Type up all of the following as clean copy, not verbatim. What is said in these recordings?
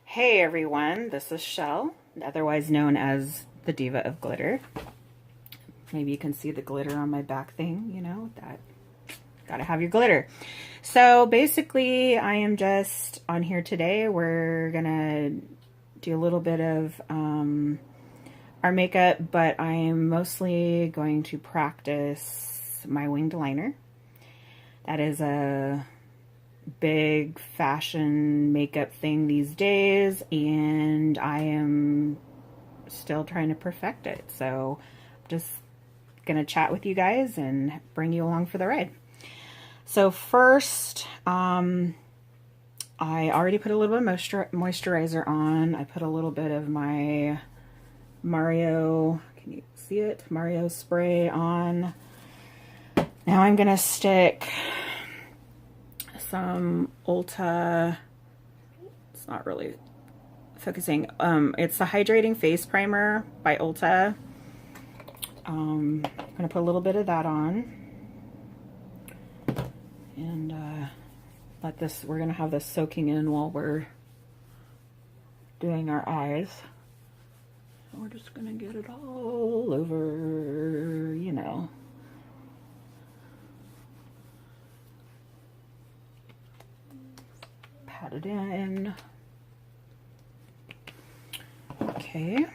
Hey everyone, this is Shell, otherwise known as the Diva of Glitter. Maybe you can see the glitter on my back thing, you know, that gotta have your glitter. So basically, I am just on here today. We're gonna do a little bit of our makeup, but I am mostly going to practice my winged liner. That is a big fashion makeup thing these days, and I am still trying to perfect it. So I'm just gonna chat with you guys and bring you along for the ride. So first, I already put a little bit of moisturizer on. I put a little bit of my Mario, can you see it? Mario spray on. Now I'm gonna stick some Ulta, it's not really focusing, it's the Hydrating Face Primer by Ulta. I'm gonna put a little bit of that on, and let this, we're gonna have this soaking in while we're doing our eyes. So we're just gonna get it all over, you know. Pat it in. Okay.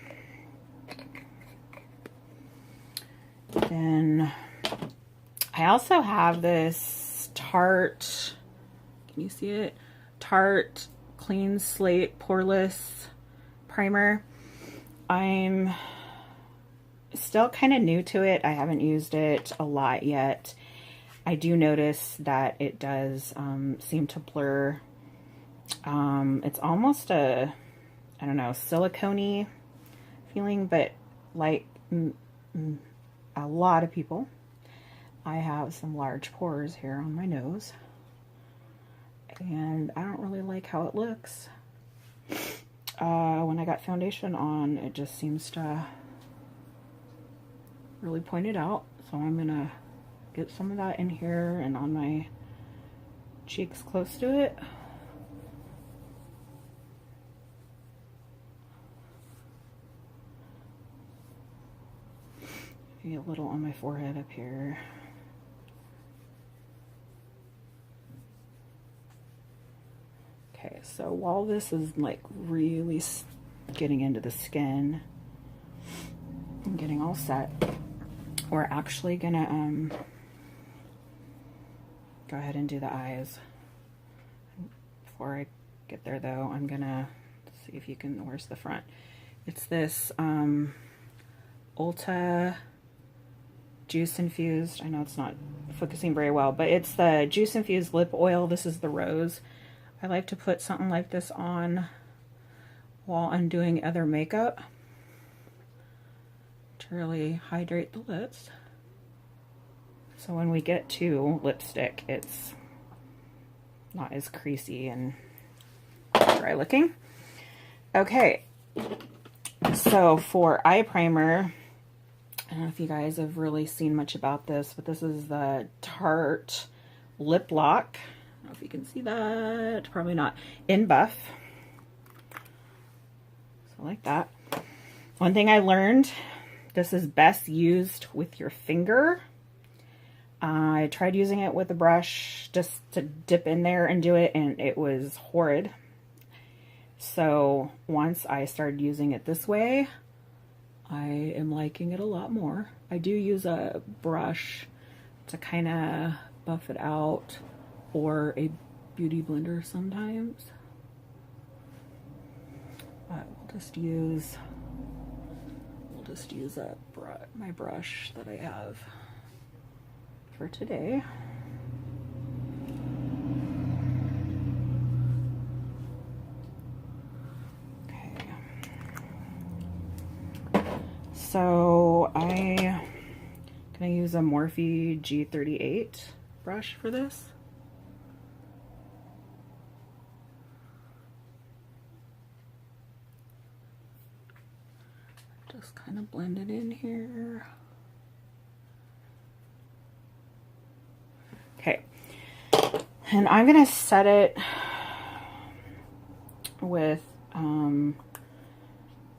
Then I also have this Tarte, can you see it? Tarte Clean Slate Poreless Primer. I'm still kind of new to it. I haven't used it a lot yet. I do notice that it does seem to blur. It's almost a, I don't know, silicone-y feeling, but like a lot of people, I have some large pores here on my nose, and I don't really like how it looks. When I got foundation on, it just seems to really point it out. So I'm gonna get some of that in here and on my cheeks close to it. Maybe a little on my forehead up here. Okay, so while this is like really getting into the skin and getting all set, we're actually gonna go ahead and do the eyes. Before I get there though, I'm gonna see if you can, where's the front? It's this Ulta Juice Infused, I know it's not focusing very well, but it's the Juice Infused Lip Oil. This is the rose. I like to put something like this on while I'm doing other makeup to really hydrate the lips. So when we get to lipstick, it's not as creasy and dry looking. Okay, so for eye primer, I don't know if you guys have really seen much about this, but this is the Tarte Lip Lock. I don't know if you can see that. Probably not. In Buff. So like that. One thing I learned, this is best used with your finger. I tried using it with a brush just to dip in there and do it, and it was horrid. So once I started using it this way, I am liking it a lot more. I do use a brush to kind of buff it out, or a beauty blender sometimes. But we'll just use my brush that I have for today. So I'm gonna use a Morphe G38 brush for this. Just kind of blend it in here. Okay, and I'm gonna set it with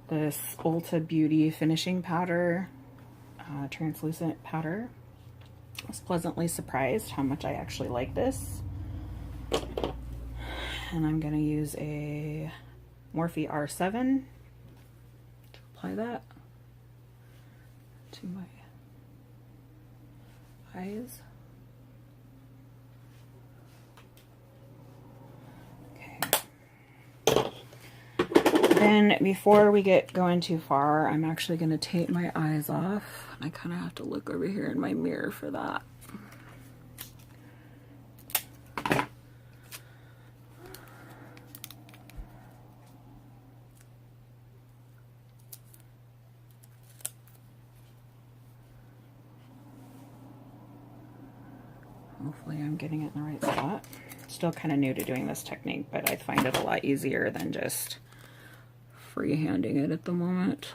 this Ulta Beauty finishing powder, translucent powder. I was pleasantly surprised how much I actually like this. And I'm going to use a Morphe R7 to apply that to my eyes. Okay. Then before we get going too far, I'm actually going to tape my eyes off. I kind of have to look over here in my mirror for that. Hopefully I'm getting it in the right spot. Still kind of new to doing this technique, but I find it a lot easier than just freehanding it at the moment.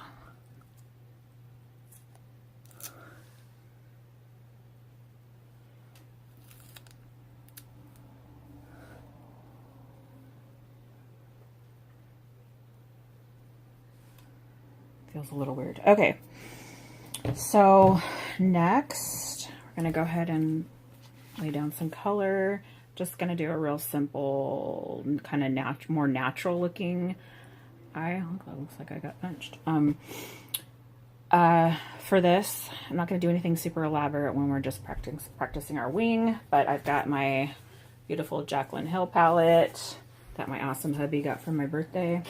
Feels a little weird. Okay, so next we're gonna go ahead and lay down some color. Just gonna do a real simple, kind of more natural looking eye. Oh, that looks like I got punched. For this, I'm not gonna do anything super elaborate when we're just practicing our wing, but I've got my beautiful Jaclyn Hill palette that my awesome hubby got for my birthday.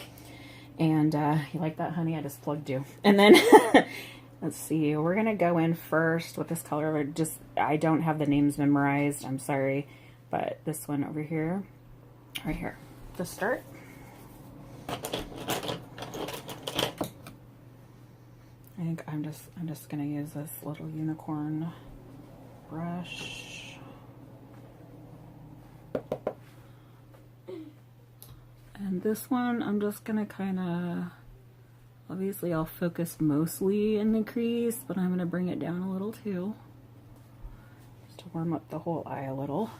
And you like that, honey? I just plugged you. And then let's see, we're gonna go in first with this color. I don't have the names memorized, I'm sorry, but this one over here, right here, to start. I think I'm just gonna use this little unicorn brush. And this one, I'm just gonna kind of, obviously I'll focus mostly in the crease, but I'm gonna bring it down a little too, just to warm up the whole eye a little.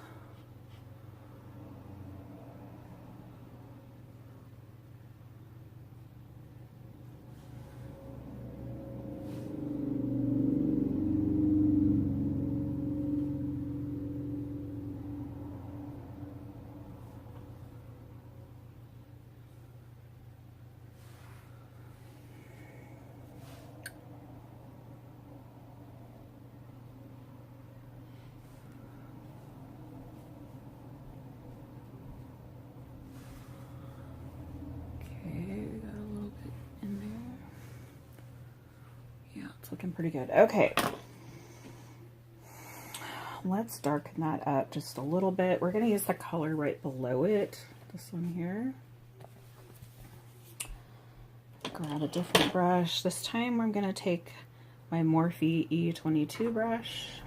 Looking pretty good. Okay, let's darken that up just a little bit. We're going to use the color right below it, this one here. Grab a different brush. This time I'm going to take my Morphe E22 brush.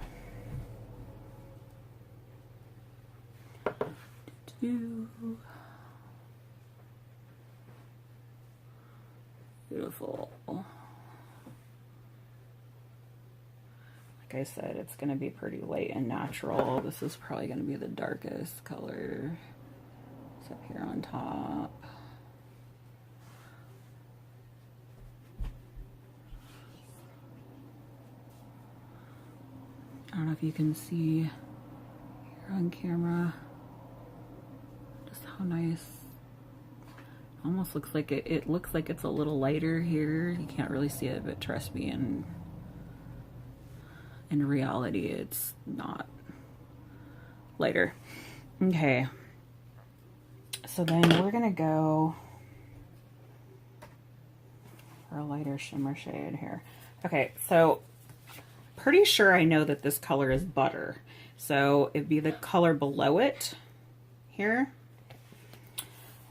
Beautiful. Like I said, it's going to be pretty light and natural. This is probably going to be the darkest color. It's up here on top. I don't know if you can see here on camera just how nice. Almost looks like it looks like it's a little lighter here. You can't really see it, but trust me, in reality, it's not lighter. Okay. So then we're gonna go for a lighter shimmer shade here. Okay, so pretty sure I know that this color is butter. So it'd be the color below it here.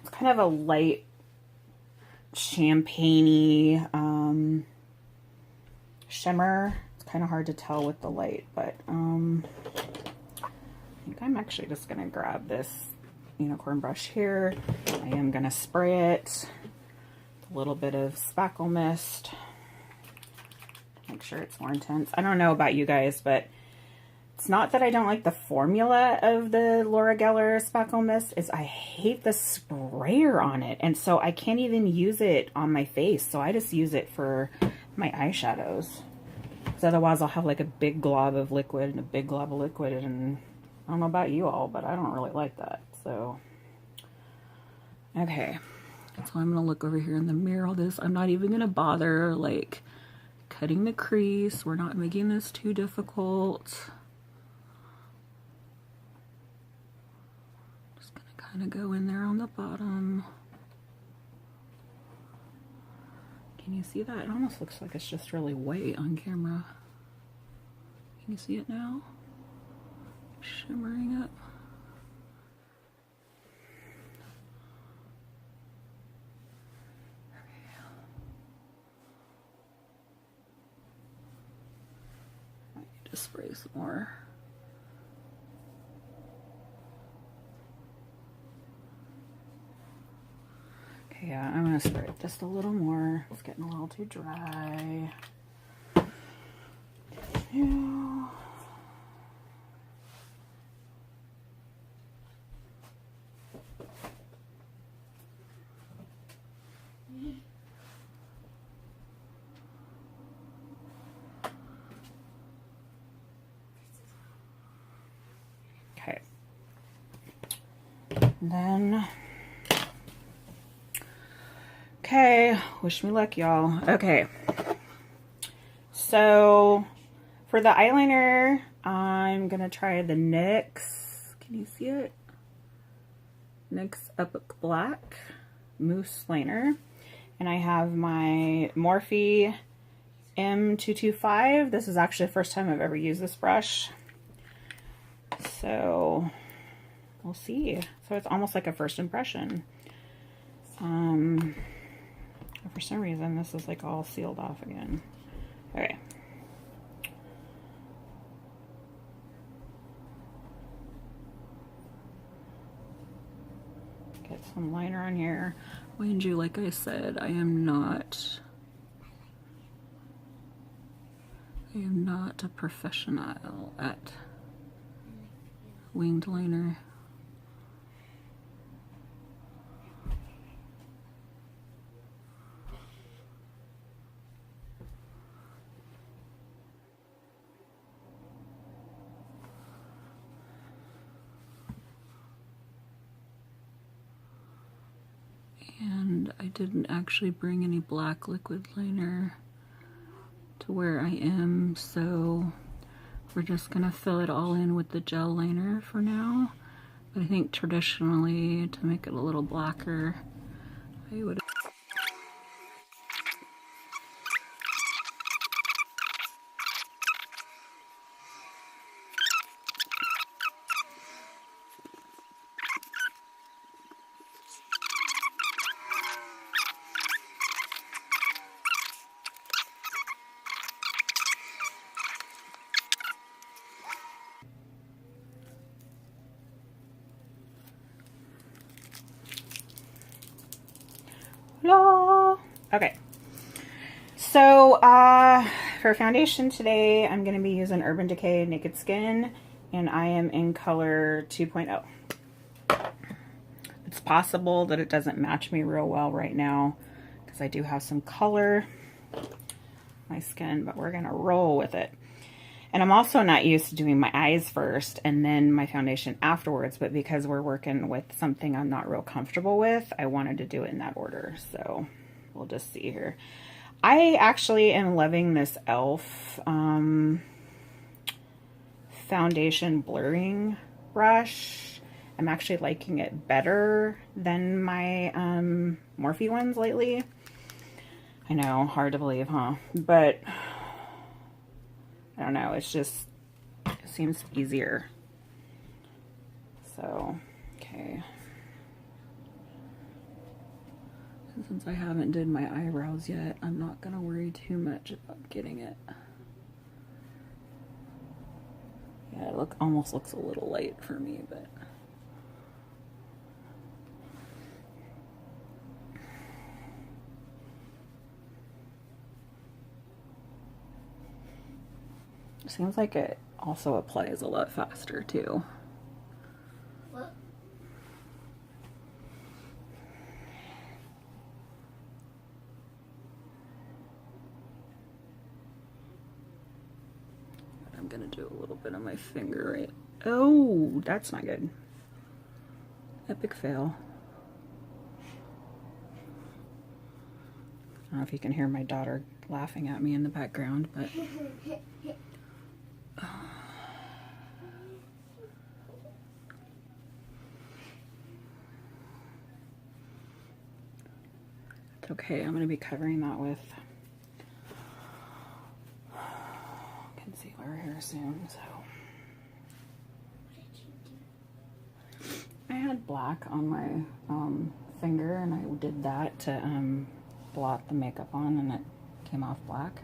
It's kind of a light champagne-y shimmer. Kind of hard to tell with the light, but I think I'm actually just gonna grab this unicorn brush here. I am gonna spray it with a little bit of spackle mist. Make sure it's more intense. I don't know about you guys, but It's not that I don't like the formula of the Laura Geller Spackle Mist, it's I hate the sprayer on it. And so I can't even use it on my face. So I just use it for my eyeshadows. Because otherwise I'll have like a big glob of liquid and a big glob of liquid. And I don't know about you all, but I don't really like that. So, okay. So I'm going to look over here in the mirror all this. I'm not even going to bother like cutting the crease. We're not making this too difficult. Kind of go in there on the bottom. Can you see that? It almost looks like it's just really white on camera. Can you see it now? Shimmering up. I need to spray some more. Yeah, I'm going to spray it just a little more. It's getting a little too dry. Yeah. Okay. And then... Okay, wish me luck, y'all. Okay, so for the eyeliner, I'm gonna try the NYX. Can you see it? NYX Up Black Mousse Liner, and I have my Morphe M225. This is actually the first time I've ever used this brush, so we'll see. So it's almost like a first impression. For some reason, this is like all sealed off again. Okay. Get some liner on here. Mind you, like I said, I am not a professional at winged liner. And I didn't actually bring any black liquid liner to where I am, so we're just gonna fill it all in with the gel liner for now. But I think traditionally, to make it a little blacker, I would okay. So for foundation today, I'm going to be using Urban Decay Naked Skin, and I am in color 2.0. It's possible that it doesn't match me real well right now because I do have some color on my skin, but we're going to roll with it. And I'm also not used to doing my eyes first and then my foundation afterwards, but because we're working with something I'm not real comfortable with, I wanted to do it in that order. So we'll just see here. I actually am loving this e.l.f. Foundation blurring brush. I'm actually liking it better than my Morphe ones lately. I know, hard to believe, huh? But I don't know, it's just, it seems easier. So, okay. And since I haven't did my eyebrows yet, I'm not gonna worry too much about getting it. Yeah, it almost looks a little light for me, but seems like it also applies a lot faster too. What? I'm gonna do a little bit on my finger, right? Oh, that's not good. Epic fail. I don't know if you can hear my daughter laughing at me in the background, but it's okay. I'm going to be covering that with concealer here soon. So I had black on my finger, and I did that to blot the makeup on, and it came off black.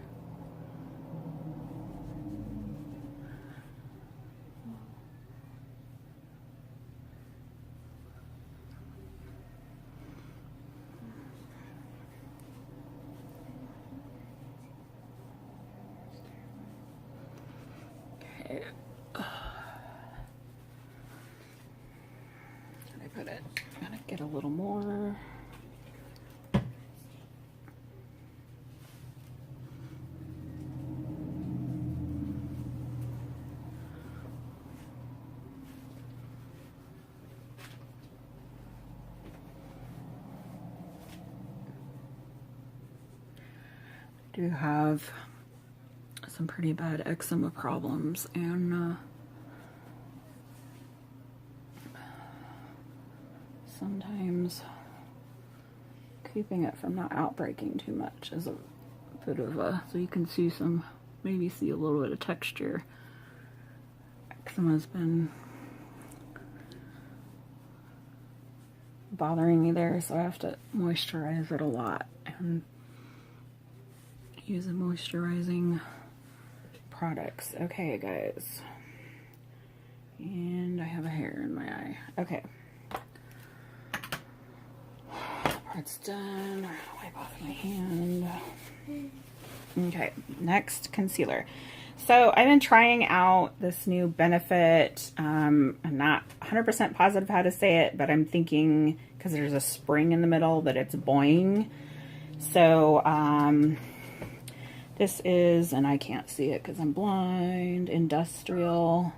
Okay. Can I put it? I'm gonna get a little more. Do have some pretty bad eczema problems, and sometimes keeping it from not outbreaking too much is a bit of a, so you can see some, maybe see a little bit of texture. Eczema's been bothering me there, so I have to moisturize it a lot and use a moisturizing products. Okay, guys. And I have a hair in my eye. Okay. Part's done. Wipe off my hand. Okay, next concealer. So I've been trying out this new Benefit. I'm not 100% positive how to say it, but I'm thinking, because there's a spring in the middle, that it's Boing. So, this is, and I can't see it because I'm blind, Industrial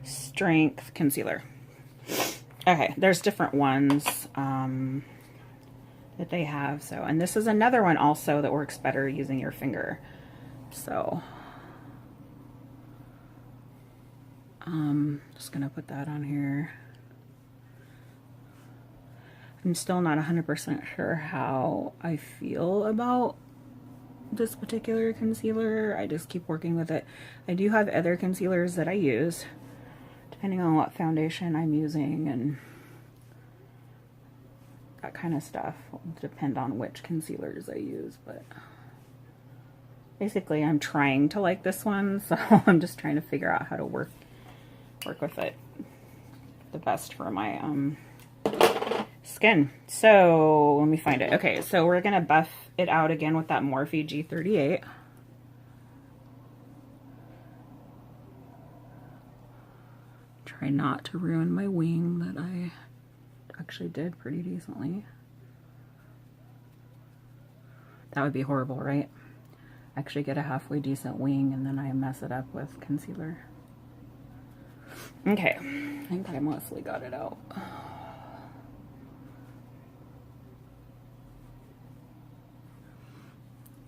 Strength Concealer. Okay, there's different ones that they have. So, and this is another one also that works better using your finger. So, just gonna put that on here. I'm still not 100% sure how I feel about this particular concealer. I just keep working with it. I do have other concealers that I use, depending on what foundation I'm using and that kind of stuff. Will depend on which concealers I use, but basically I'm trying to like this one, so I'm just trying to figure out how to work with it the best for my skin. So let me find it. Okay, so we're gonna buff it out again with that Morphe G38. Try not to ruin my wing that I actually did pretty decently. That would be horrible, right? Actually get a halfway decent wing and then I mess it up with concealer. Okay, I think I mostly got it out.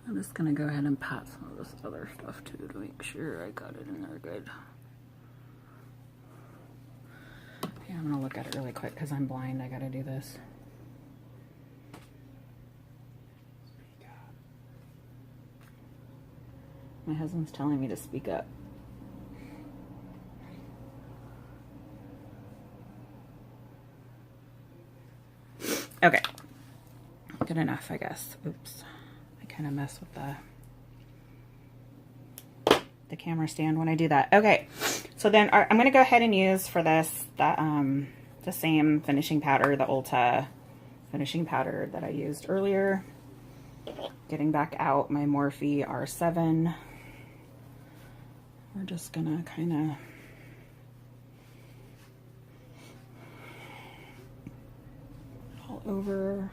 I'm just gonna go ahead and pat some of this other stuff too to make sure I got it in there good. Yeah, I'm gonna look at it really quick because I'm blind. I gotta do this. My husband's telling me to speak up. Okay, good enough, I guess. Oops. Kind of mess with the camera stand when I do that. Okay, so then I'm going to go ahead and use for this the same finishing powder, the Ulta finishing powder that I used earlier. Getting back out my Morphe R7. We're just gonna kind of all over.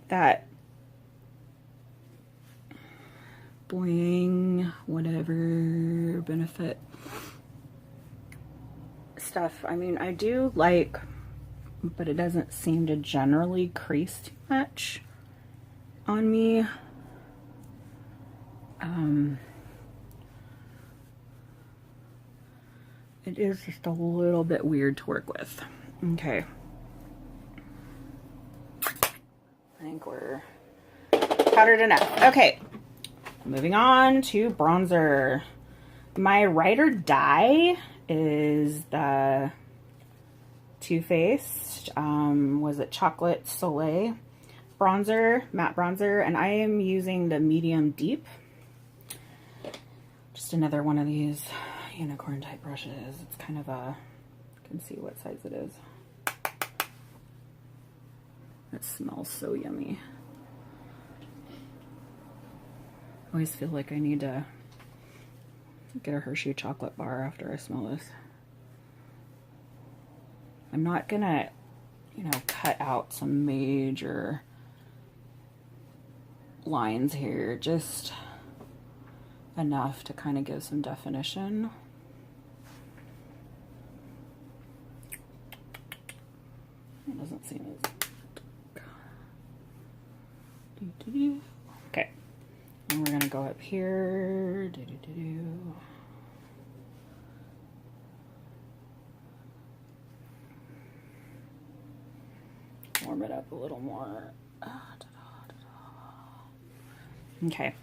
That bling, whatever benefit stuff. I mean, I do like, but it doesn't seem to generally crease too much on me. It is just a little bit weird to work with. Okay. I think we're powdered enough. Okay. Moving on to bronzer. My ride or die is the Too Faced, was it Chocolate Soleil bronzer, matte bronzer, and I am using the medium deep. Just another one of these unicorn type brushes. It's kind of a, you can see what size it is. It smells so yummy. I always feel like I need to get a Hershey chocolate bar after I smell this. I'm not gonna, you know, cut out some major lines here, just enough to kind of give some definition. It doesn't seem as... Okay. And we're gonna go up here. Warm it up a little more. Okay.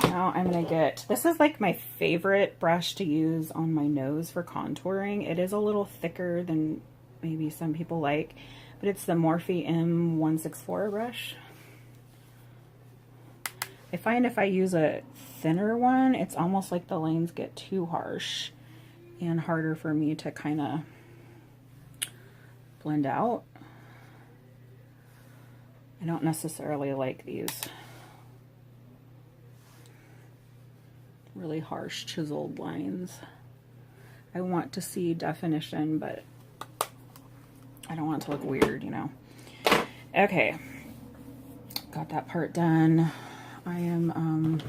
Now I'm gonna get, this is like my favorite brush to use on my nose for contouring. It is a little thicker than maybe some people like, but it's the Morphe M164 brush. I find if I use a thinner one, it's almost like the lines get too harsh and harder for me to kind of blend out. I don't necessarily like these really harsh chiseled lines. I want to see definition, but I don't want it to look weird, you know. Okay, got that part done. I am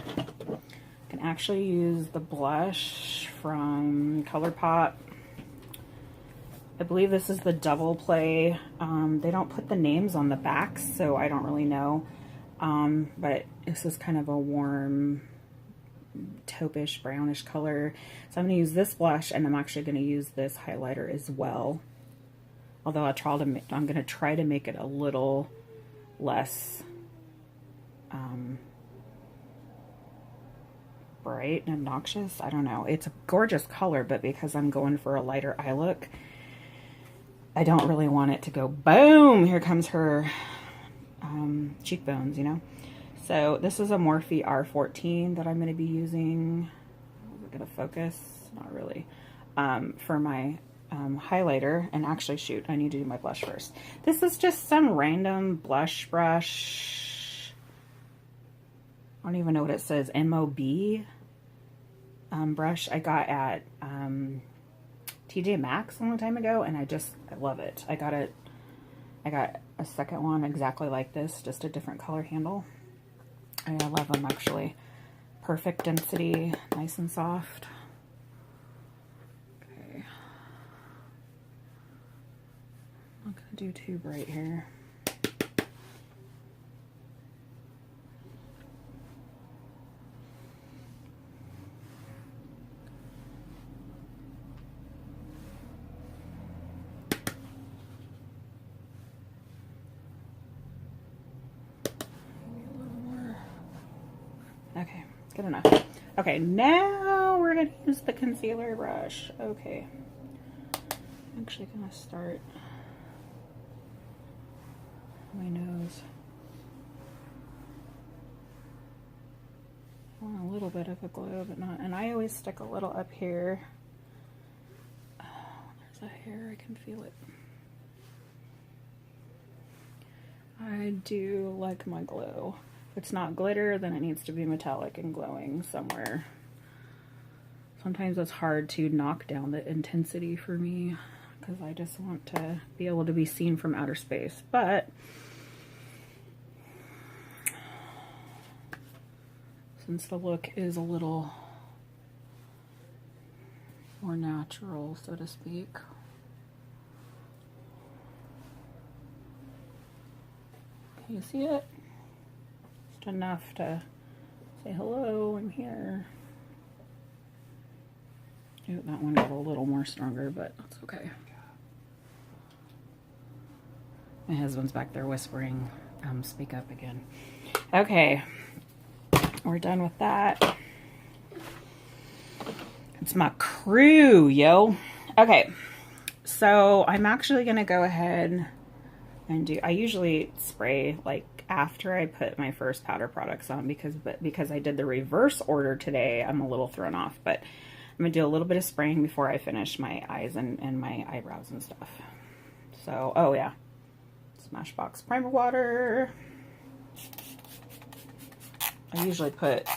can actually use the blush from ColourPop. I believe this is the Double Play. They don't put the names on the backs, so I don't really know. But this is kind of a warm taupish brownish color. So I'm going to use this blush, and I'm actually going to use this highlighter as well. Although I'm going to try to make it a little less bright and obnoxious. I don't know. It's a gorgeous color, but because I'm going for a lighter eye look, I don't really want it to go boom, here comes her cheekbones, you know. So this is a Morphe R14 that I'm going to be using. Is it going to focus? Not really. For my highlighter. And actually, shoot, I need to do my blush first. This is just some random blush brush. I don't even know what it says. MOB brush I got at TJ Maxx a long time ago, and I love it. I got a second one exactly like this, just a different color handle. And I love them actually. Perfect density, nice and soft. Okay. I'm not gonna do too bright here. Okay, good enough. Okay, now we're gonna use the concealer brush. Okay, I'm actually gonna start my nose. I want a little bit of a glow, but not, and I always stick a little up here. Oh, there's a hair, I can feel it. I do like my glue. If it's not glitter, then it needs to be metallic and glowing somewhere. Sometimes it's hard to knock down the intensity for me because I just want to be able to be seen from outer space. But since the look is a little more natural, so to speak. Can you see it? Just enough to say hello, I'm here. Ooh, that one got a little more stronger, but that's okay. My husband's back there whispering, speak up again. Okay, we're done with that. It's my crew, yo. Okay, so I'm actually gonna go ahead and do, I usually spray like after I put my first powder products on because I did the reverse order today, I'm a little thrown off, but I'm gonna do a little bit of spraying before I finish my eyes and my eyebrows and stuff. So, oh yeah, Smashbox primer water. I usually put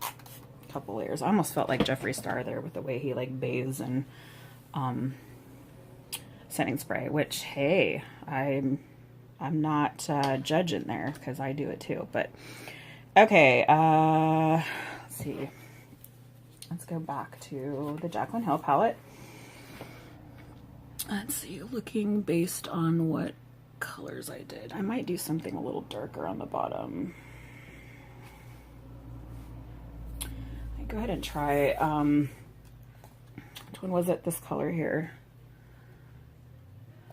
a couple layers. I almost felt like Jeffree Star there with the way he like bathes in setting spray, which, hey, I'm not judging there because I do it too. But okay, let's see. Let's go back to the Jaclyn Hill palette. Let's see, looking based on what colors I did. I might do something a little darker on the bottom. I go ahead and try, which one was it? This color here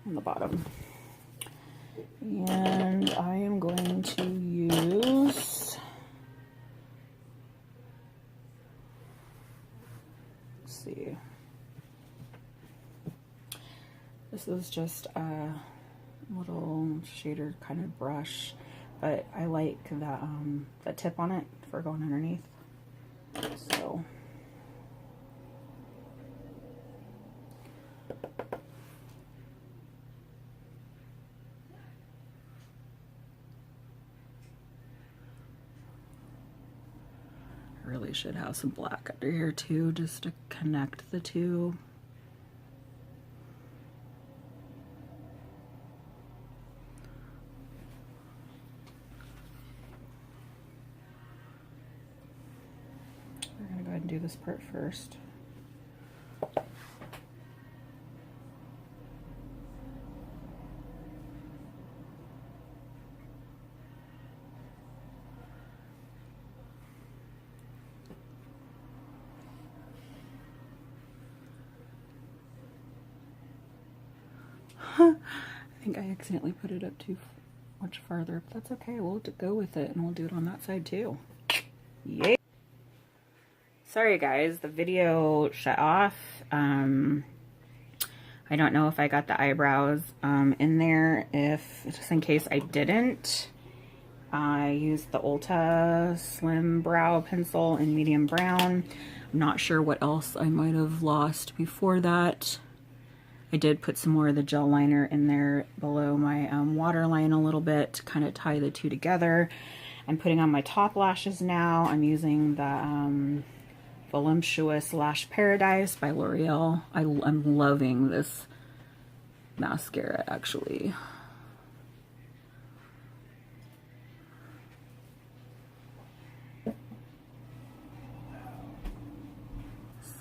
on the bottom. And I am going to use, let's see, this is just a little shader kind of brush, but I like the tip on it for going underneath. So I really should have some black under here too, just to connect the two. We're gonna go ahead and do this part first. I think I accidentally put it up too much farther, but that's okay. We'll go with it and we'll do it on that side too. Yay! Sorry guys, the video shut off. I don't know if I got the eyebrows in there. If, just in case I didn't, I used the Ulta Slim Brow Pencil in medium brown. I'm not sure what else I might have lost before that. I did put some more of the gel liner in there below my waterline a little bit to kind of tie the two together. I'm putting on my top lashes now. I'm using the Voluptuous Lash Paradise by L'Oreal. I'm loving this mascara actually.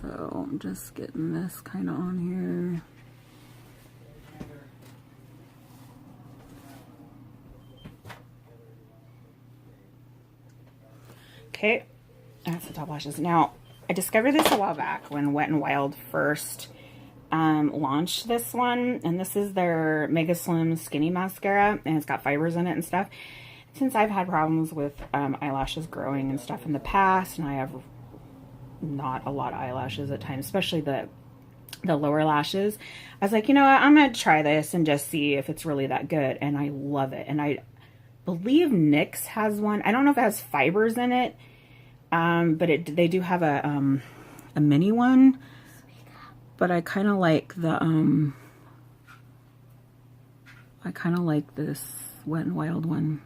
So I'm just getting this kind of on here. Okay, that's the top lashes. Now, I discovered this a while back when Wet n Wild first launched this one, and this is their Mega Slim Skinny Mascara, and it's got fibers in it and stuff. Since I've had problems with eyelashes growing and stuff in the past, and I have not a lot of eyelashes at times, especially the lower lashes, I was like, you know what, I'm gonna try this and just see if it's really that good, and I love it. And I believe NYX has one. I don't know if it has fibers in it, but they do have a mini one. But I kind of like the I kind of like this Wet n Wild one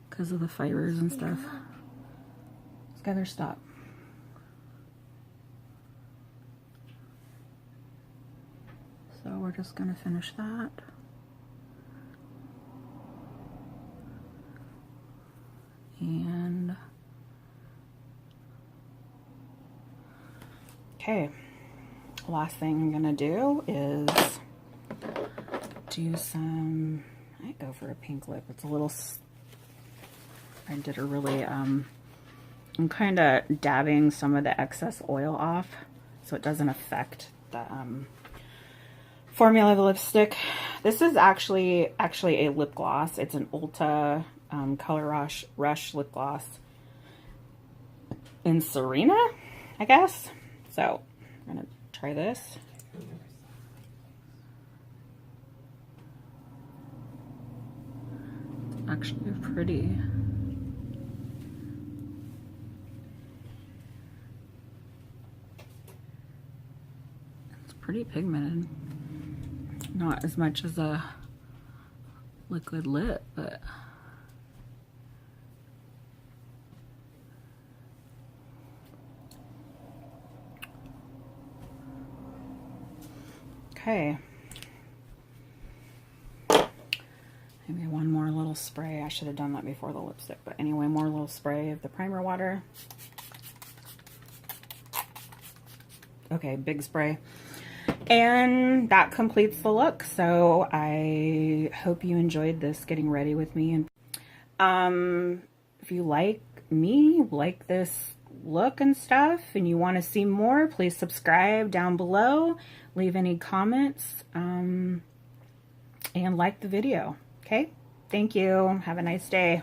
because of the fibers and stuff. Skylar, stop. So we're just going to finish that. And okay, last thing I'm going to do is do some, I might go for a pink lip. It's a little, I did a really, I'm kind of dabbing some of the excess oil off so it doesn't affect the formula of the lipstick. This is actually a lip gloss. It's an Ulta Color Rush lip gloss in Serena, I guess. So I'm gonna try this. It's actually pretty. It's pretty pigmented. Not as much as a liquid lip, but okay. Maybe one more little spray. I should have done that before the lipstick, but anyway, more little spray of the primer water. Okay, big spray. And that completes the look. So I hope you enjoyed this getting ready with me. And if you like this look and stuff, and you want to see more, please subscribe down below, leave any comments, and like the video. Okay, thank you. Have a nice day.